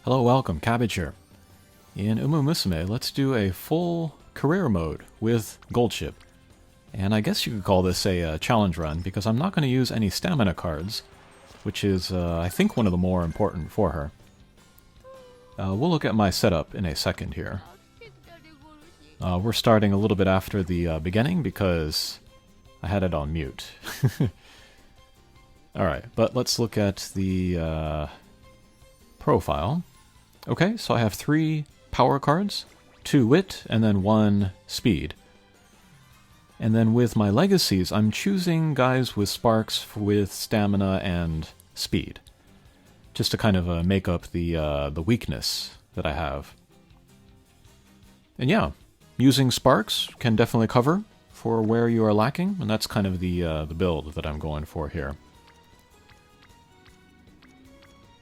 Hello, welcome, Cabbage here. In Musume, let's do a full career mode with Goldship. And I guess you could call this a challenge run, because I'm not going to use any stamina cards, which is, I think, one of the more important for her. We'll look at my setup in a second here. We're starting a little bit after the beginning, because I had it on mute. Alright, but let's look at the profile. Okay, so I have 3 power cards, 2 wit, and then 1 speed. And then with my legacies, I'm choosing guys with sparks with stamina and speed, just to kind of make up the weakness that I have. And yeah, using sparks can definitely cover for where you are lacking, and that's kind of the build that I'm going for here.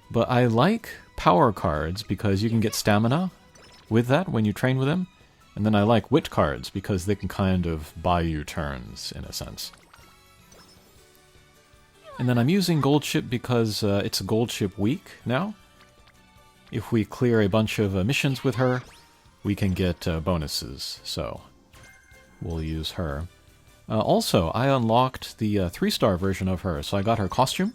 But I like power cards because you can get stamina with that when you train with them. And then I like wit cards because they can kind of buy you turns, in a sense. And then I'm using Goldship because it's a Goldship week now. If we clear a bunch of missions with her, we can get bonuses, so we'll use her. Also, I unlocked the 3-star version of her, so I got her costume.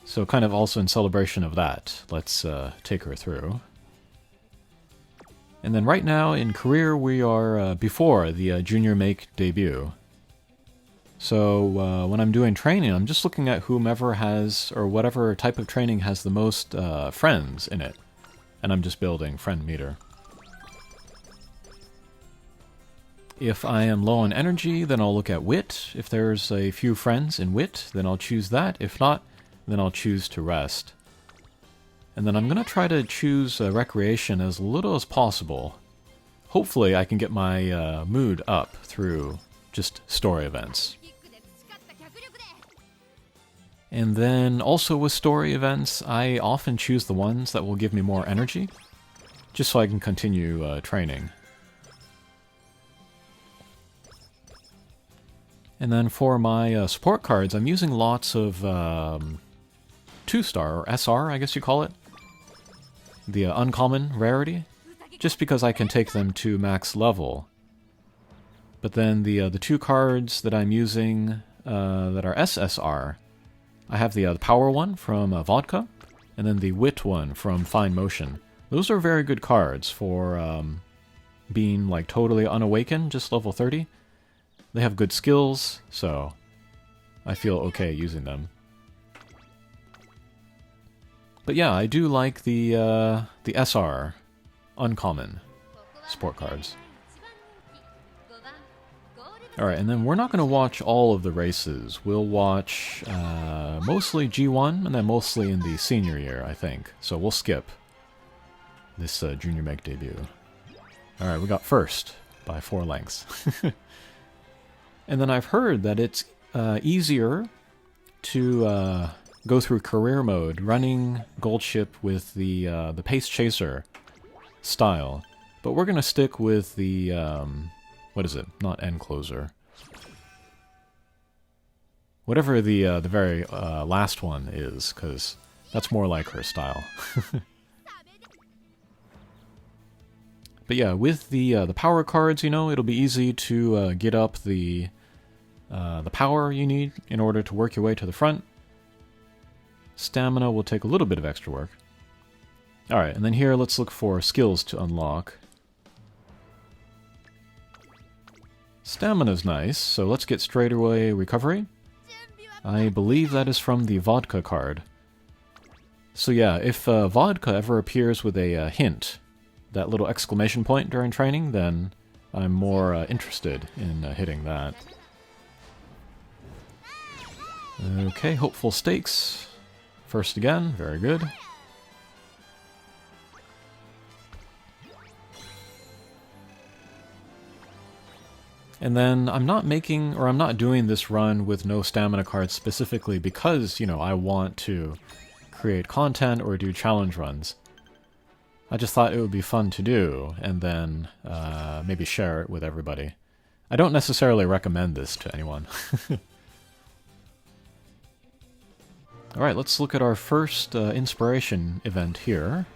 So kind of also in celebration of that, let's take her through. And then right now in career we are before the junior make debut. So when I'm doing training, I'm just looking at whomever has, or whatever type of training has the most friends in it. And I'm just building friend meter. If I am low on energy, then I'll look at wit. If there's a few friends in wit, then I'll choose that. If not, then I'll choose to rest. And then I'm going to try to choose recreation as little as possible. Hopefully I can get my mood up through just story events. And then also with story events, I often choose the ones that will give me more energy, just so I can continue training. And then for my support cards, I'm using lots of 2-star, or SR, I guess you call it. The uncommon rarity, just because I can take them to max level. But then the 2 cards that I'm using that are SSR, I have the power one from Vodka, and then the wit one from Fine Motion. Those are very good cards for being like totally unawakened, just level 30. They have good skills, so I feel okay using them. But yeah, I do like the SR uncommon support cards. Alright, and then we're not going to watch all of the races. We'll watch mostly G1, and then mostly in the senior year, I think. So we'll skip this junior meg debut. Alright, we got first by 4 lengths. And then I've heard that it's easier to go through career mode running Goldship with the Pace Chaser style. But we're going to stick with the, what is it? Not End Closer. Whatever the very last one is, because that's more like her style. But yeah, with the power cards, you know, it'll be easy to get up the power you need in order to work your way to the front. Stamina will take a little bit of extra work. Alright, and then here let's look for skills to unlock. Stamina's nice, so let's get straight away recovery. I believe that is from the vodka card. So yeah, if vodka ever appears with a hint, that little exclamation point during training, then I'm more interested in hitting that. Okay, hopeful stakes. First again, very good. And then I'm not making, or I'm not doing this run with no stamina cards specifically because, you know, I want to create content or do challenge runs. I just thought it would be fun to do, and then maybe share it with everybody. I don't necessarily recommend this to anyone. Alright, let's look at our first inspiration event here.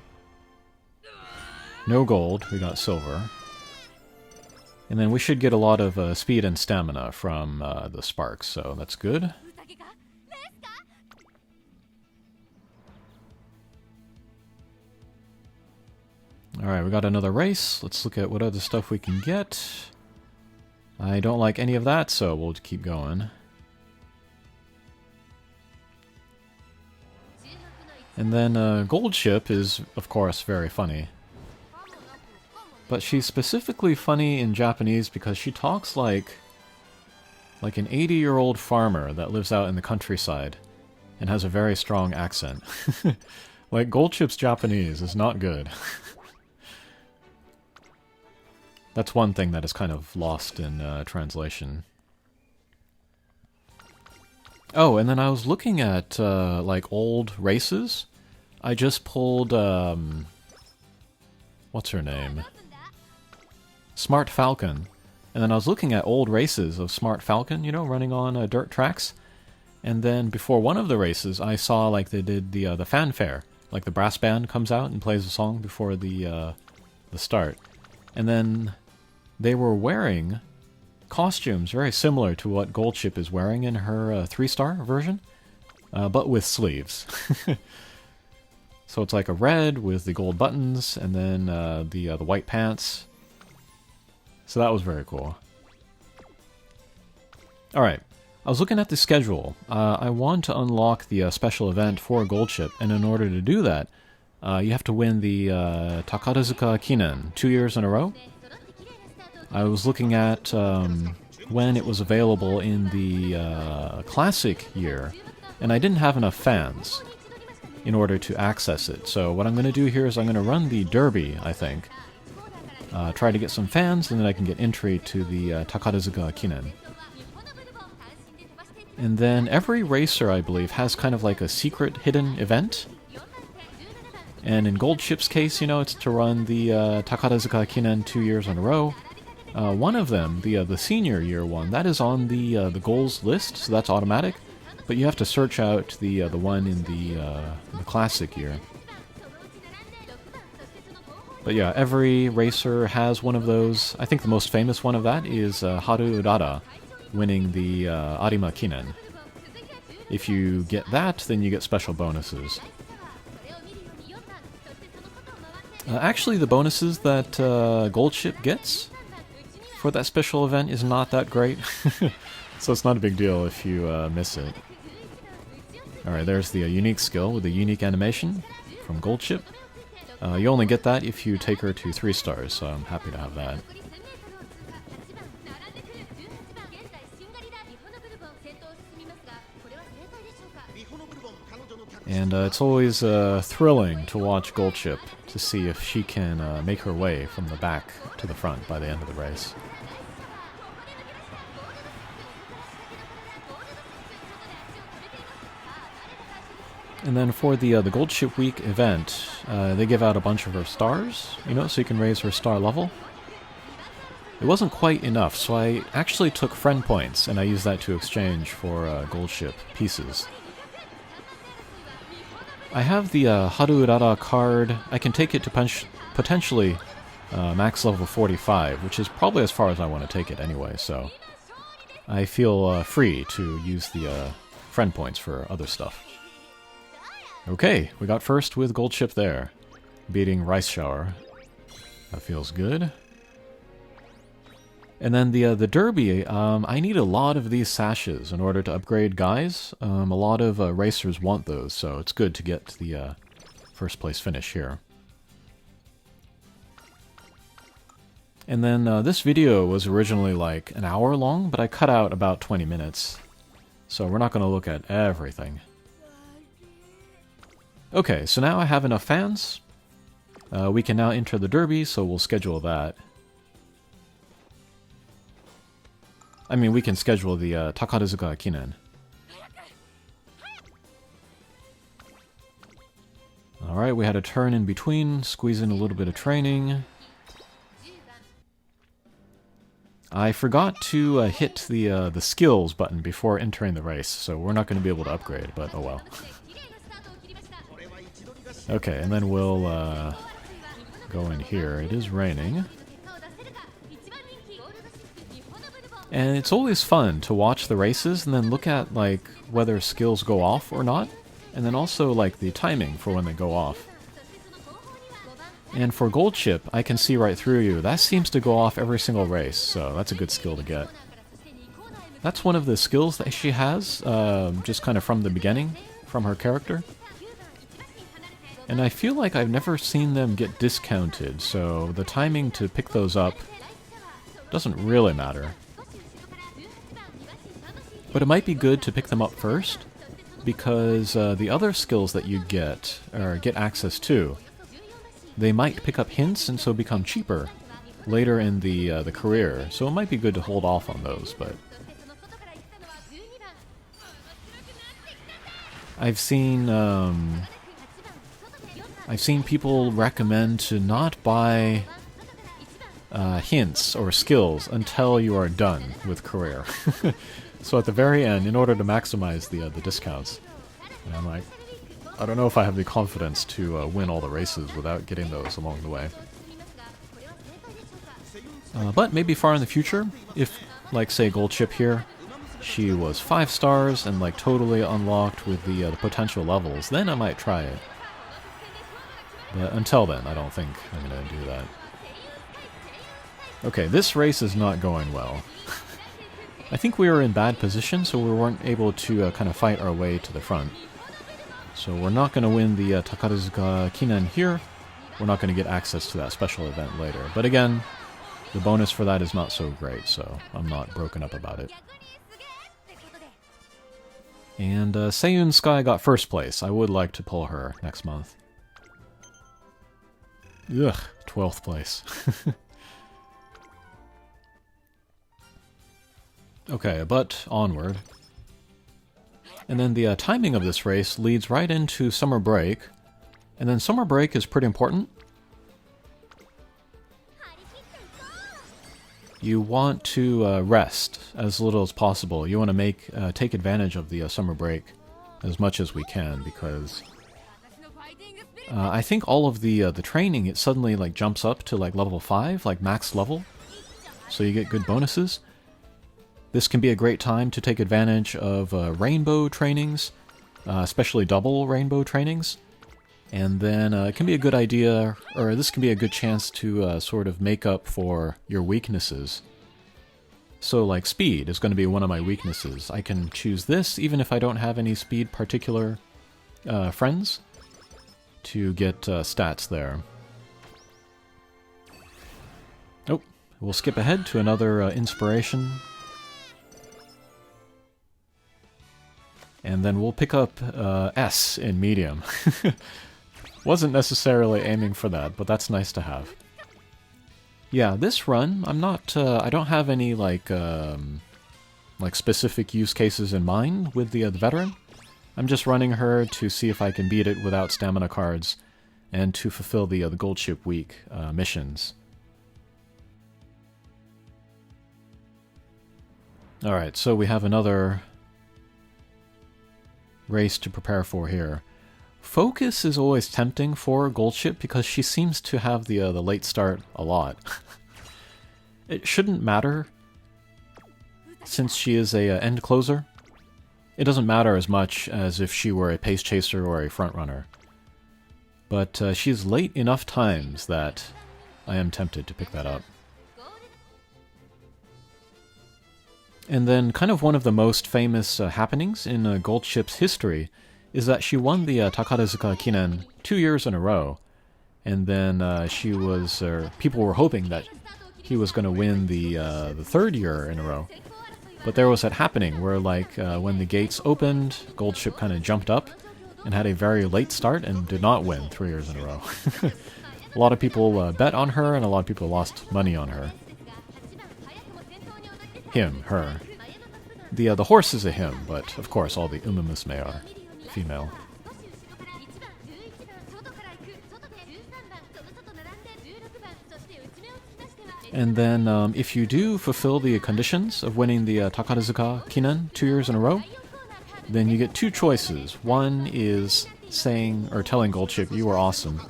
No gold, we got silver. And then we should get a lot of speed and stamina from the sparks, so that's good. Alright, we got another race. Let's look at what other stuff we can get. I don't like any of that, so we'll keep going. And then Goldship is, of course, very funny. But she's specifically funny in Japanese because she talks like an 80-year-old farmer that lives out in the countryside and has a very strong accent. Like, Goldship's Japanese is not good. That's one thing that is kind of lost in translation. Oh, and then I was looking at, like, old races. I just pulled, what's her name? Smart Falcon. And then I was looking at old races of Smart Falcon, you know, running on dirt tracks. And then before one of the races, I saw, like, they did the fanfare. Like, the brass band comes out and plays a song before the start. And then they were wearing costumes very similar to what Goldship is wearing in her 3-star version, but with sleeves. So it's like a red with the gold buttons, and then the white pants. So that was very cool. Alright, I was looking at the schedule. I want to unlock the special event for Goldship, and in order to do that, you have to win the Takarazuka Kinen 2 years in a row. I was looking at when it was available in the classic year, and I didn't have enough fans in order to access it. So what I'm going to do here is I'm going to run the derby, I think. Try to get some fans, and then I can get entry to the Takarazuka Kinen. And then every racer, I believe, has kind of like a secret hidden event. And in Goldship's case, you know, it's to run the Takarazuka Kinen 2 years in a row. One of them, the senior year one, that is on the goals list, so that's automatic. But you have to search out the one in the classic year. But yeah, every racer has one of those. I think the most famous one of that is Haru Urara winning the Arima Kinen. If you get that, then you get special bonuses. Actually, the bonuses that Goldship gets for that special event is not that great. So it's not a big deal if you miss it. Alright, there's the unique skill with the unique animation from Goldship. You only get that if you take her to 3 stars, so I'm happy to have that. And it's always thrilling to watch Goldship to see if she can make her way from the back to the front by the end of the race. And then for the Goldship Week event, they give out a bunch of her stars, you know, so you can raise her star level. It wasn't quite enough, so I actually took friend points, and I used that to exchange for Goldship pieces. I have the Haru Urara card. I can take it to potentially max level 45, which is probably as far as I want to take it anyway, so I feel free to use the friend points for other stuff. Okay, we got first with Goldship there, beating Rice Shower. That feels good. And then the derby, I need a lot of these sashes in order to upgrade guys. A lot of racers want those, so it's good to get the first place finish here. And then this video was originally like an hour long, but I cut out about 20 minutes. So we're not going to look at everything. Okay, so now I have enough fans. We can now enter the derby, so we'll schedule that. I mean, we can schedule the Takarazuka Kinen. Alright, we had a turn in between, squeeze in a little bit of training. I forgot to hit the skills button before entering the race, so we're not going to be able to upgrade, but oh well. Okay, and then we'll go in here. It is raining. And it's always fun to watch the races and then look at like whether skills go off or not. And then also like the timing for when they go off. And for Goldship, I can see right through you. That seems to go off every single race, so that's a good skill to get. That's one of the skills that she has, just kind of from the beginning, from her character. And I feel like I've never seen them get discounted, so the timing to pick those up doesn't really matter. But it might be good to pick them up first, because the other skills that you get, or get access to, they might pick up hints and so become cheaper later in the career. So it might be good to hold off on those, but I've seen people recommend to not buy hints or skills until you are done with career. So at the very end, in order to maximize the discounts, and I'm like, I don't know if I have the confidence to win all the races without getting those along the way. But maybe far in the future, if, like, say, Goldship here, she was 5 stars and, like, totally unlocked with the potential levels, then I might try it. But until then, I don't think I'm going to do that. Okay, this race is not going well. I think we were in bad position, so we weren't able to kind of fight our way to the front. So we're not going to win the Takarazuka Kinen here. We're not going to get access to that special event later. But again, the bonus for that is not so great, so I'm not broken up about it. And Seiyun Sky got first place. I would like to pull her next month. Ugh, 12th place. Okay, but onward. And then the timing of this race leads right into summer break. And then summer break is pretty important. You want to rest as little as possible. You want to take advantage of the summer break as much as we can, because I think all of the training, it suddenly like jumps up to like level 5, like max level. So you get good bonuses. This can be a great time to take advantage of rainbow trainings, especially double rainbow trainings. And then it can be a good idea, or this can be a good chance to sort of make up for your weaknesses. So like speed is going to be one of my weaknesses. I can choose this even if I don't have any speed particular friends to get stats there. Oh, we'll skip ahead to another inspiration. And then we'll pick up S in medium. Wasn't necessarily aiming for that, but that's nice to have. Yeah, this run, I'm not, I don't have any like specific use cases in mind with the veteran. I'm just running her to see if I can beat it without stamina cards, and to fulfill the Goldship Week missions. Alright, so we have another race to prepare for here. Focus is always tempting for Goldship because she seems to have the late start a lot. It shouldn't matter since she is a end closer. It doesn't matter as much as if she were a pace chaser or a front runner. But she's late enough times that I am tempted to pick that up. And then kind of one of the most famous happenings in Goldship's history is that she won the Takarazuka Kinen 2 years in a row. And then she was, people were hoping that he was going to win the 3rd year in a row. But there was that happening where, like, when the gates opened, Goldship kind of jumped up and had a very late start and did not win 3 years in a row. A lot of people bet on her, and a lot of people lost money on her. Him, her. The horse is a him, but of course all the Musume are female. And then if you do fulfill the conditions of winning the Takarazuka Kinen 2 years in a row, then you get two choices. One is saying or telling Goldship you are awesome,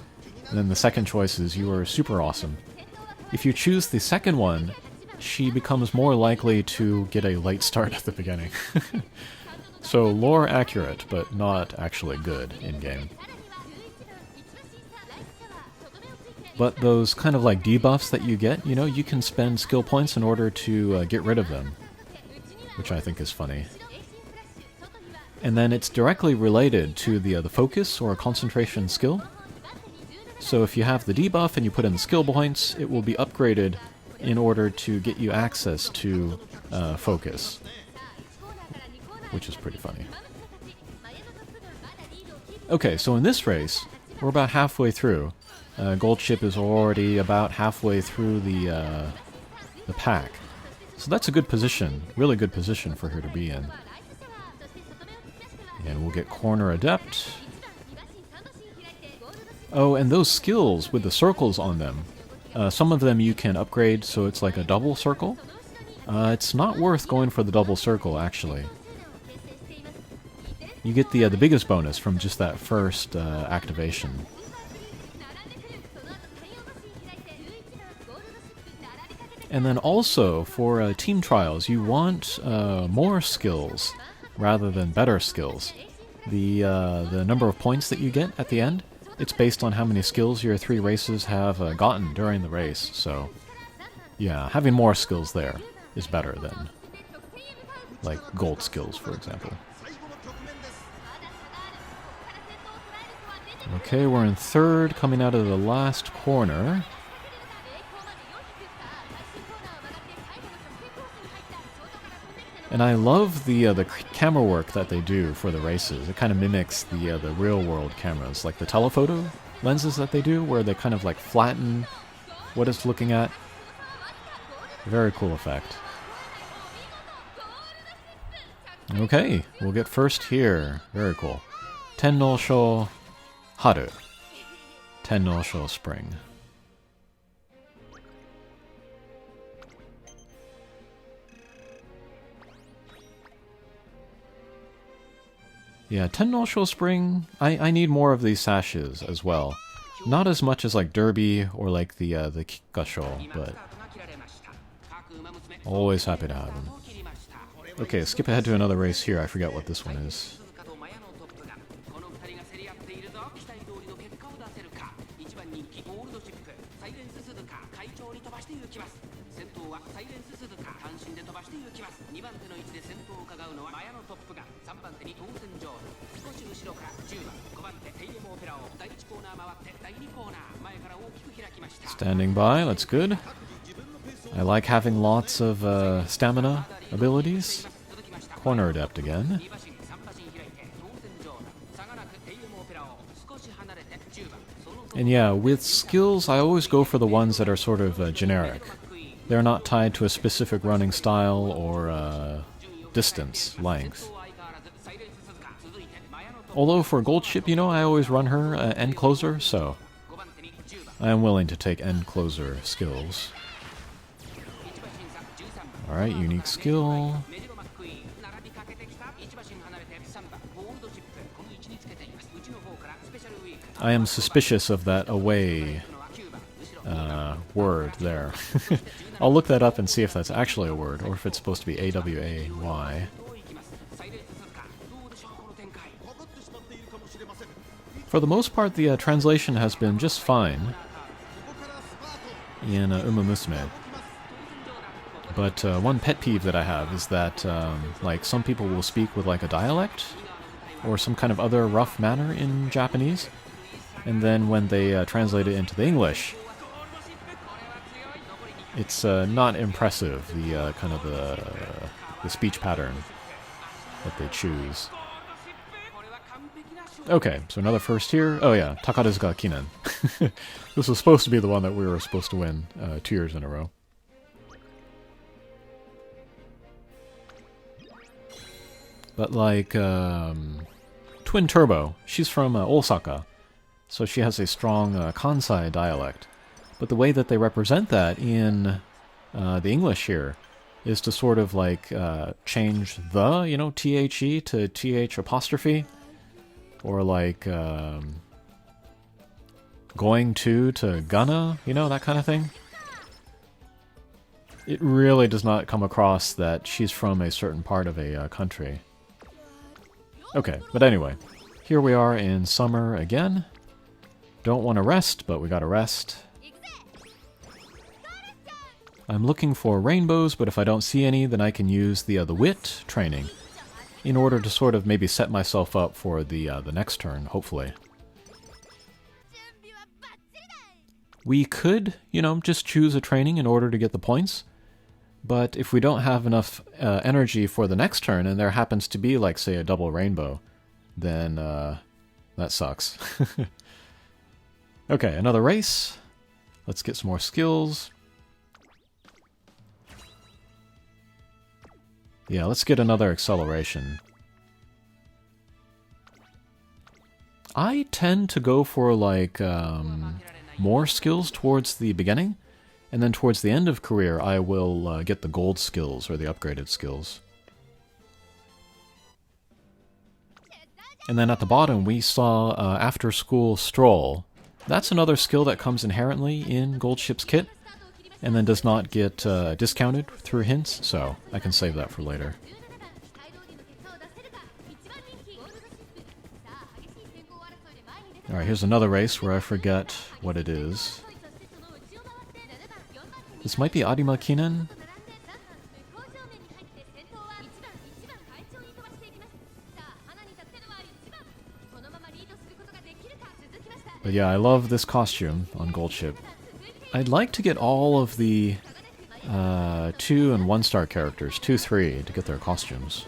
and then the second choice is you are super awesome. If you choose the second one, she becomes more likely to get a late start at the beginning. So lore accurate, but not actually good in-game. But those kind of like debuffs that you get, you know, you can spend skill points in order to get rid of them, which I think is funny. And then it's directly related to the focus or concentration skill. So if you have the debuff and you put in the skill points, it will be upgraded in order to get you access to focus, which is pretty funny. Okay, so in this race, we're about halfway through. Goldship is already about halfway through the pack. So that's a good position, really good position for her to be in. And we'll get Corner Adept. Oh, and those skills with the circles on them, some of them you can upgrade so it's like a double circle. It's not worth going for the double circle, actually. You get the biggest bonus from just that first activation. And then also, for team trials, you want more skills rather than better skills. The number of points that you get at the end, it's based on how many skills your 3 races have gotten during the race. So, yeah, having more skills there is better than, like, gold skills, for example. Okay, we're in third, coming out of the last corner. And I love the camera work that they do for the races. It kind of mimics the real-world cameras, like the telephoto lenses that they do, where they kind of like flatten what it's looking at. Very cool effect. Okay, we'll get first here. Very cool. Tenno-sho Haru. Tenno-sho Spring. Yeah, Tenno-sho Spring, I need more of these sashes as well. Not as much as like Derby or like the Kikkasho, but always happy to have them. Okay, skip ahead to another race here. I forget what this one is. Standing by, that's good. I like having lots of stamina abilities. Corner Adept again. And yeah, with skills, I always go for the ones that are sort of generic. They're not tied to a specific running style or distance, length. Although for Goldship, you know, I always run her end closer, so I am willing to take end closer skills. Alright, unique skill. I am suspicious of that away word there. I'll look that up and see if that's actually a word, or if it's supposed to be A-W-A-Y. For the most part, the translation has been just fine in Musume. But one pet peeve that I have is that like some people will speak with like a dialect or some kind of other rough manner in Japanese, and then when they translate it into the English, it's not impressive, the kind of the speech pattern that they choose. Okay, so another first here. Oh yeah, Takarazuka Kinen. This was supposed to be the one that we were supposed to win 2 years in a row. But like Twin Turbo, she's from Osaka, so she has a strong Kansai dialect. But the way that they represent that in the English here, is to sort of like change the, you know, THE to TH apostrophe, or like going to gonna, you know, that kind of thing. It really does not come across that she's from a certain part of a country. Okay, but anyway, here we are in summer again. Don't want to rest, but we gotta rest. I'm looking for rainbows, but if I don't see any, then I can use the wit training in order to sort of maybe set myself up for the next turn, hopefully. We could, you know, just choose a training in order to get the points, but if we don't have enough energy for the next turn, and there happens to be, like, say, a double rainbow, then that sucks. Okay, another race. Let's get some more skills. Yeah, let's get another acceleration. I tend to go for, like, more skills towards the beginning, and then towards the end of career I will get the gold skills, or the upgraded skills. And then at the bottom we saw After School Stroll. That's another skill that comes inherently in Goldship's kit, and then does not get discounted through hints, so I can save that for later. Alright, here's another race where I forget what it is. This might be Takarazuka Kinen? But yeah, I love this costume on Goldship. I'd like to get all of the 2 and 1-star characters, 2, 3, to get their costumes.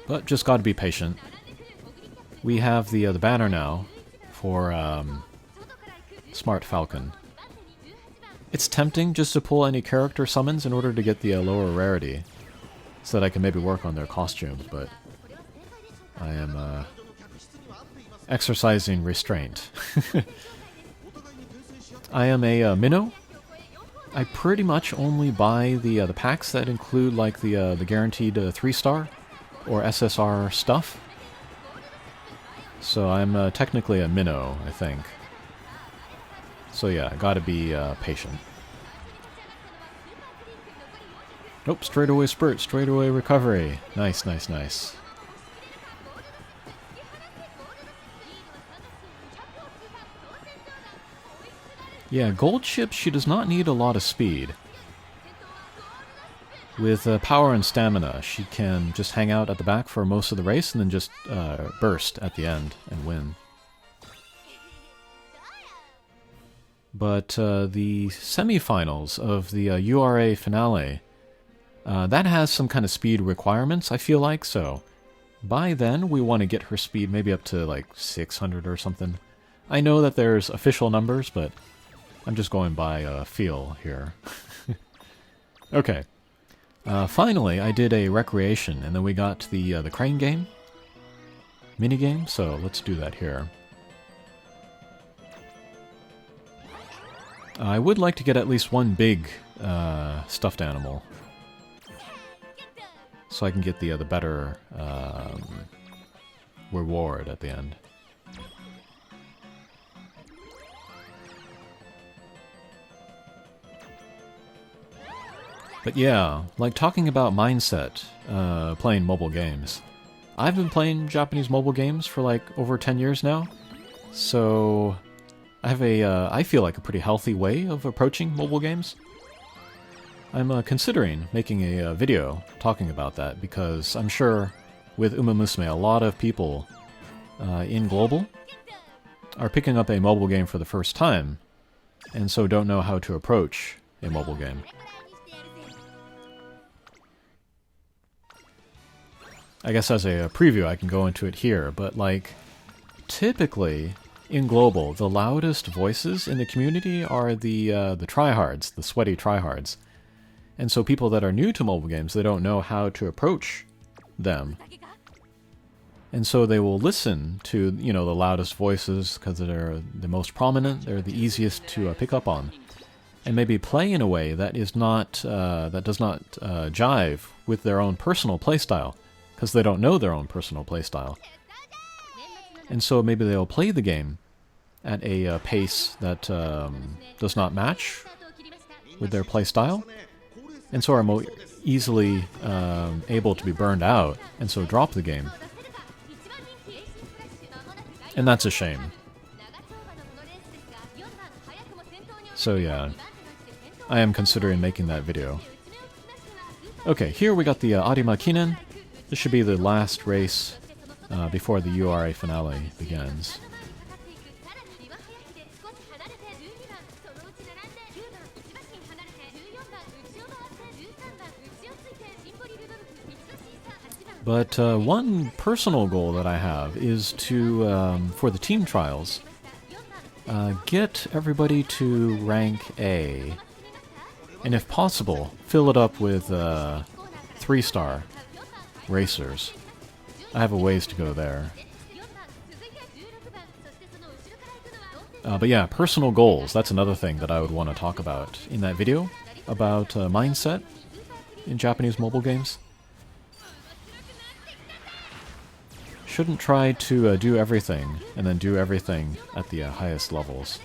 But just gotta be patient. We have the banner now for Smart Falcon. It's tempting just to pull any character summons in order to get the lower rarity, so that I can maybe work on their costumes, but I am exercising restraint. I am a minnow. I pretty much only buy the packs that include like the guaranteed 3-star or SSR stuff. So I'm technically a minnow, I think. So yeah, I gotta be patient. Nope, straightaway spurt, straightaway recovery. Nice, nice, nice. Yeah, Goldship, she does not need a lot of speed. With power and stamina, she can just hang out at the back for most of the race and then just burst at the end and win. But the semifinals of the URA finale, that has some kind of speed requirements, I feel like, so by then we want to get her speed maybe up to like 600 or something. I know that there's official numbers, but I'm just going by feel here. Okay. Finally, I did a recreation, and then we got the crane game, minigame, so let's do that here. I would like to get at least one big stuffed animal, so I can get the better reward at the end. But yeah, like talking about mindset, playing mobile games. I've been playing Japanese mobile games for like over 10 years now, so I have I feel like a pretty healthy way of approaching mobile games. I'm considering making a video talking about that, because I'm sure with Musume, a lot of people in Global are picking up a mobile game for the first time, and so don't know how to approach a mobile game. I guess as a preview I can go into it here, but like, typically in Global, the loudest voices in the community are the tryhards, the sweaty tryhards. And so people that are new to mobile games, they don't know how to approach them. And so they will listen to, you know, the loudest voices because they're the most prominent, they're the easiest to pick up on. and maybe play in a way that is not that does not jive with their own personal playstyle, because they don't know their own personal playstyle. And so maybe they'll play the game at a pace that does not match with their playstyle, and so are more easily able to be burned out, and so drop the game. And that's a shame. So yeah, I am considering making that video. Okay, here we got the Arima Kinen. This should be the last race before the URA finale begins. But one personal goal that I have is to, for the team trials, get everybody to rank A, and if possible, fill it up with 3-star racers. I have a ways to go there. But yeah, personal goals, that's another thing that I would want to talk about in that video, about mindset in Japanese mobile games. Shouldn't try to do everything, and then do everything at the highest levels.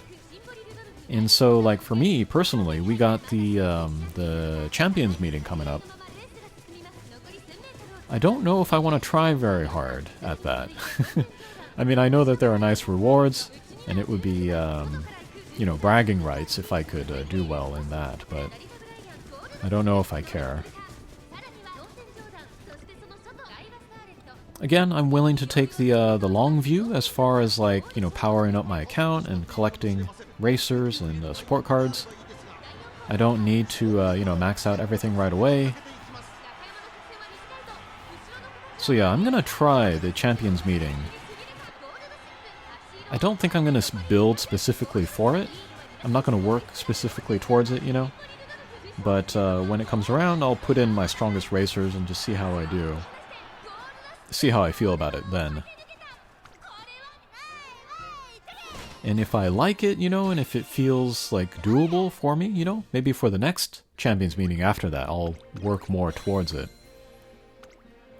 And so, like, for me, personally, we got the Champions meeting coming up. I don't know if I want to try very hard at that. I mean, I know that there are nice rewards, and it would be, you know, bragging rights if I could do well in that, but I don't know if I care. Again, I'm willing to take the long view as far as, like, you know, powering up my account and collecting racers and support cards. I don't need to, you know, max out everything right away. So yeah, I'm gonna try the Champions meeting. I don't think I'm gonna build specifically for it. I'm not gonna work specifically towards it, you know. But when it comes around, I'll put in my strongest racers and just see how I do. See how I feel about it then. And if I like it, you know, and if it feels like doable for me, you know, maybe for the next Champions meeting after that, I'll work more towards it.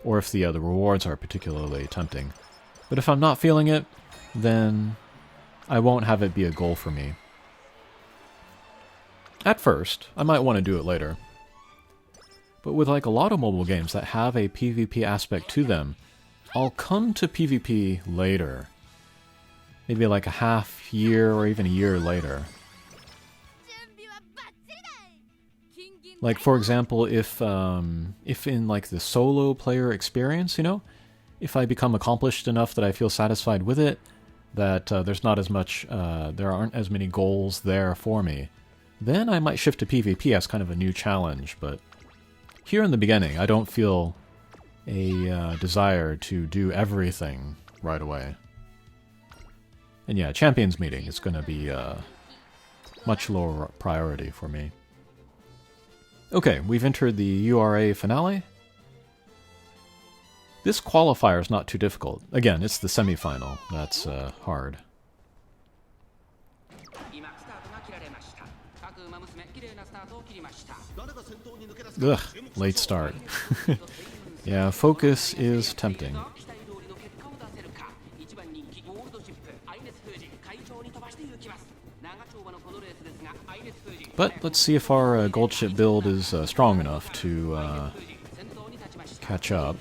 Or if the rewards are particularly tempting. But if I'm not feeling it, then I won't have it be a goal for me. At first, I might want to do it later. But with like a lot of mobile games that have a PvP aspect to them, I'll come to PvP later. Maybe like a half year or even a year later. Like, for example, if in like the solo player experience, you know, if I become accomplished enough that I feel satisfied with it, that there's not as much, there aren't as many goals there for me, then I might shift to PvP as kind of a new challenge. But here in the beginning, I don't feel a desire to do everything right away. And yeah, Champions meeting is going to be much lower priority for me. Okay, we've entered the URA finale. This qualifier is not too difficult. Again, it's the semi-final. That's hard. Ugh, late start. Yeah, focus is tempting. But let's see if our Goldship build is strong enough to catch up.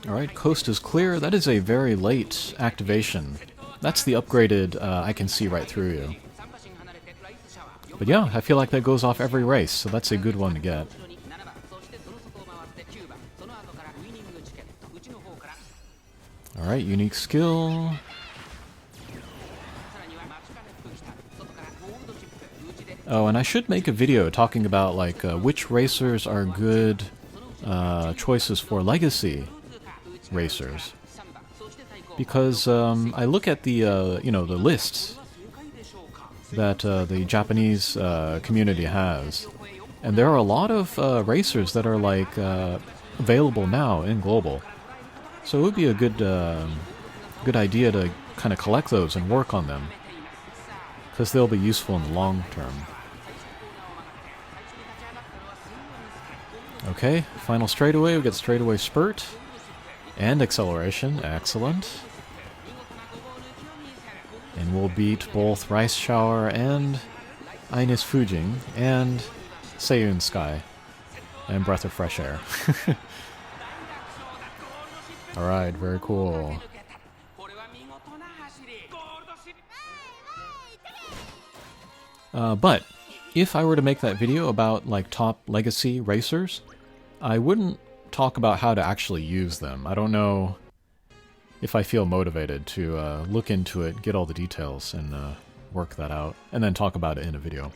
Alright, coast is clear. That is a very late activation. That's the upgraded, I can see right through you. But yeah, I feel like that goes off every race, so that's a good one to get. Alright, unique skill. Oh, and I should make a video talking about like which racers are good choices for legacy racers. Because I look at the the lists that the Japanese community has, and there are a lot of racers that are like available now in global. So it would be a good idea to kind of collect those and work on them, because they'll be useful in the long term. Okay, final straightaway. We get straightaway spurt and acceleration. Excellent. And we'll beat both Rice Shower and Ines Fujing and Seiyun Sky and Breath of Fresh Air. Alright, very cool. But if I were to make that video about like top legacy racers, I wouldn't talk about how to actually use them. I don't know if I feel motivated to look into it, get all the details, and work that out, and then talk about it in a video.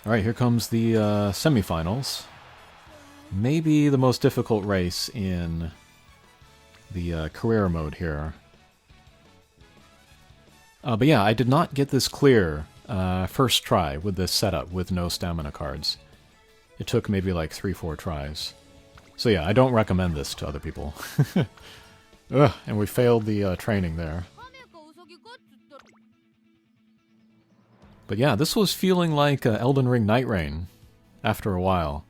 Alright, here comes the semifinals. Maybe the most difficult race in the career mode here. But yeah, I did not get this clear first try with this setup with no stamina cards. It took maybe like 3-4 tries. So yeah, I don't recommend this to other people. Ugh, and we failed the training there. But yeah, this was feeling like Elden Ring Night Rain after a while.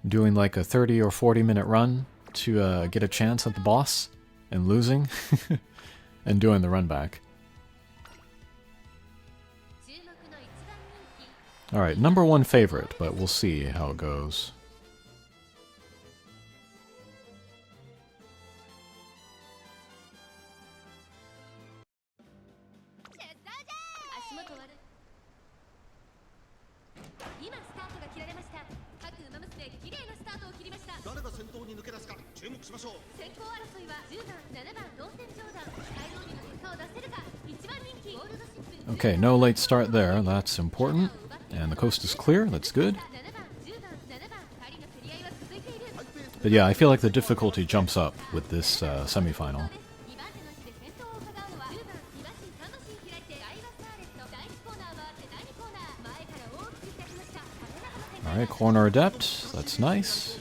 Doing like a 30 or 40 minute run to get a chance at the boss and losing and doing the run back. Alright, number one favorite, but we'll see how it goes. Okay, no late start there, that's important. And the coast is clear, that's good. But yeah, I feel like the difficulty jumps up with this semifinal. Alright, corner adept, that's nice.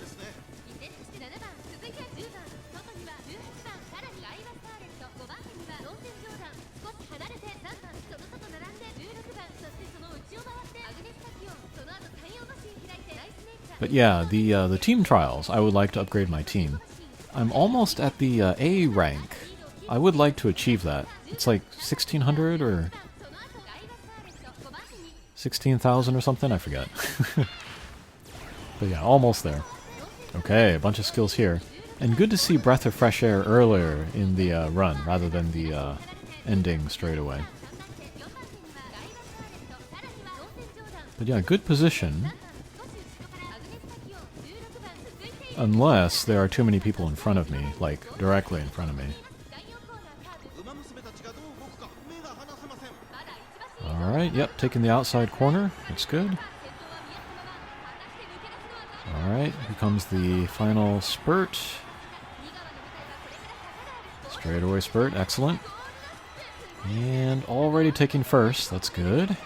But yeah, the team trials, I would like to upgrade my team. I'm almost at the A rank. I would like to achieve that. It's like 1600 or 16,000 or something, I forget. But yeah, almost there. Okay, a bunch of skills here. And good to see Breath of Fresh Air earlier in the run, rather than the ending straight away. But yeah, good position. Unless there are too many people in front of me, like directly in front of me. Alright, yep, taking the outside corner. That's good. Alright, here comes the final spurt. Straightaway spurt, excellent. And already taking first, that's good.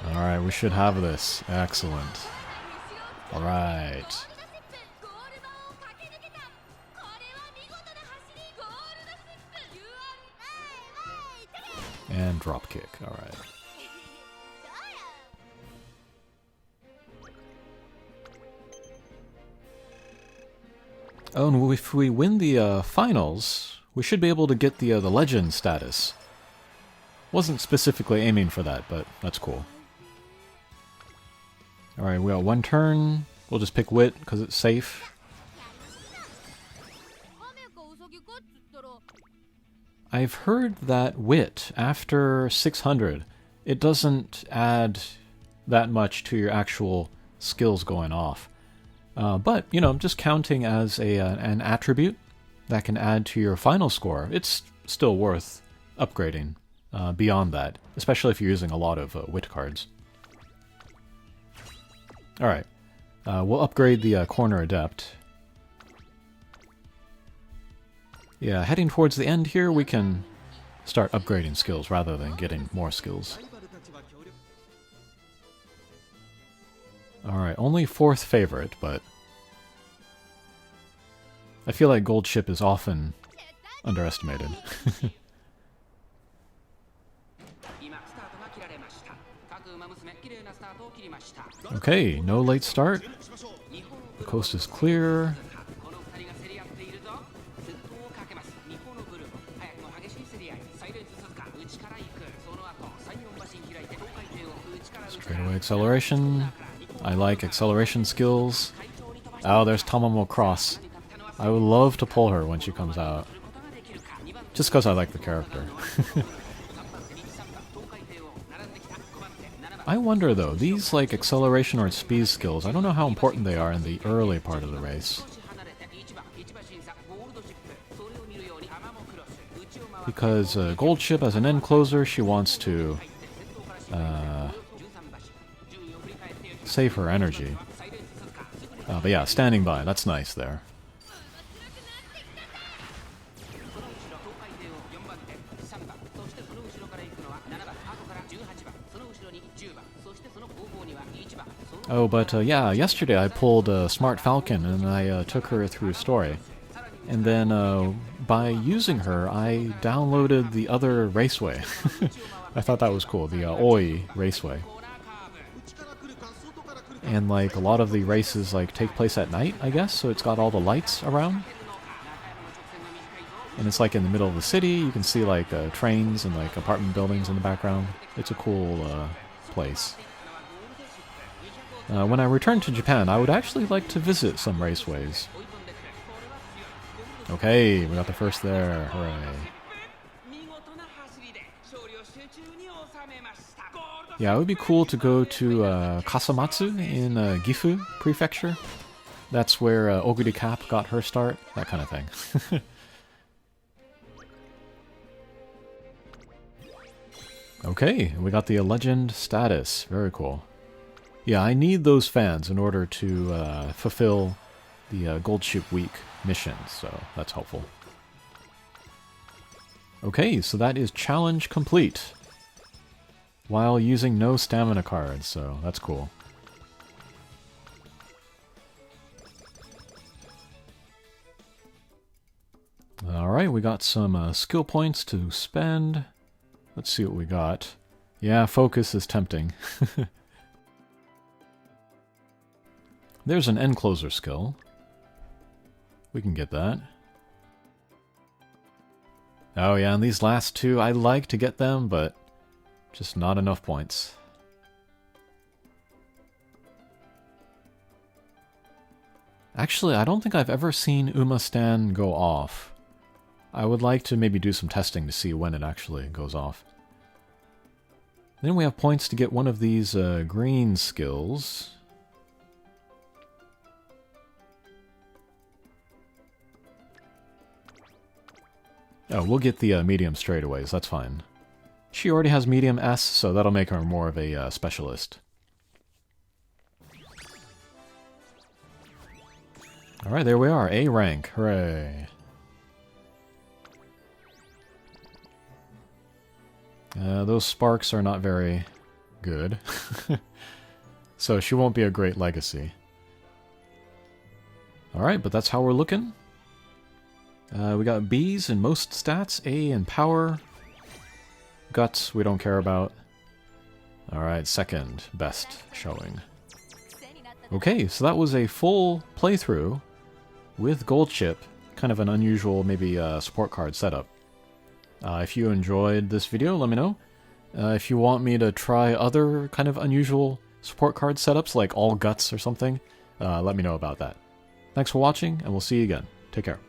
Alright, we should have this. Excellent. Alright. And drop kick, alright. Oh, and if we win the finals, we should be able to get the legend status. Wasn't specifically aiming for that, but that's cool. Alright, we got one turn. We'll just pick Wit, because it's safe. I've heard that Wit, after 600, it doesn't add that much to your actual skills going off. But, you know, just counting as an attribute that can add to your final score, it's still worth upgrading. beyond that, especially if you're using a lot of wit cards. Alright, we'll upgrade the Corner Adept. Yeah, heading towards the end here, we can start upgrading skills rather than getting more skills. Alright, only 4th favorite, but I feel like Goldship is often underestimated. Okay, no late start. The coast is clear. Straightaway acceleration. I like acceleration skills. Oh, there's Tamamo Cross. I would love to pull her when she comes out. Just because I like the character. I wonder though, these like acceleration or speed skills, I don't know how important they are in the early part of the race. Because Goldship, as an end closer, she wants to save her energy. But yeah, standing by, that's nice there. Oh, but yeah, yesterday I pulled Smart Falcon and I took her through story. And then by using her, I downloaded the other raceway. I thought that was cool, the Oi raceway. And like a lot of the races like take place at night, I guess, so it's got all the lights around. And it's like in the middle of the city, you can see like trains and like apartment buildings in the background. It's a cool place. When I return to Japan, I would actually like to visit some raceways. Okay, we got the first there, hooray. Yeah, it would be cool to go to Kasamatsu in Gifu Prefecture. That's where Oguri Cap got her start, that kind of thing. Okay, we got the legend status, very cool. Yeah, I need those fans in order to fulfill the Goldship Week missions, so that's helpful. Okay, so that is challenge complete. While using no stamina cards, so that's cool. Alright, we got some skill points to spend. Let's see what we got. Yeah, focus is tempting. There's an end closer skill. We can get that. Oh yeah, and these last two, I like to get them, but just not enough points. Actually, I don't think I've ever seen Uma Stan go off. I would like to maybe do some testing to see when it actually goes off. Then we have points to get one of these green skills. Oh, we'll get the medium straightaways, that's fine. She already has medium S, so that'll make her more of a specialist. Alright, there we are, A rank, hooray. Those sparks are not very good. So she won't be a great legacy. Alright, but that's how we're looking. We got B's in most stats, A in power. Guts, we don't care about. Alright, second best showing. Okay, so that was a full playthrough with Goldship. Kind of an unusual, maybe support card setup. If you enjoyed this video, let me know. If you want me to try other kind of unusual support card setups, like all guts or something, let me know about that. Thanks for watching, and we'll see you again. Take care.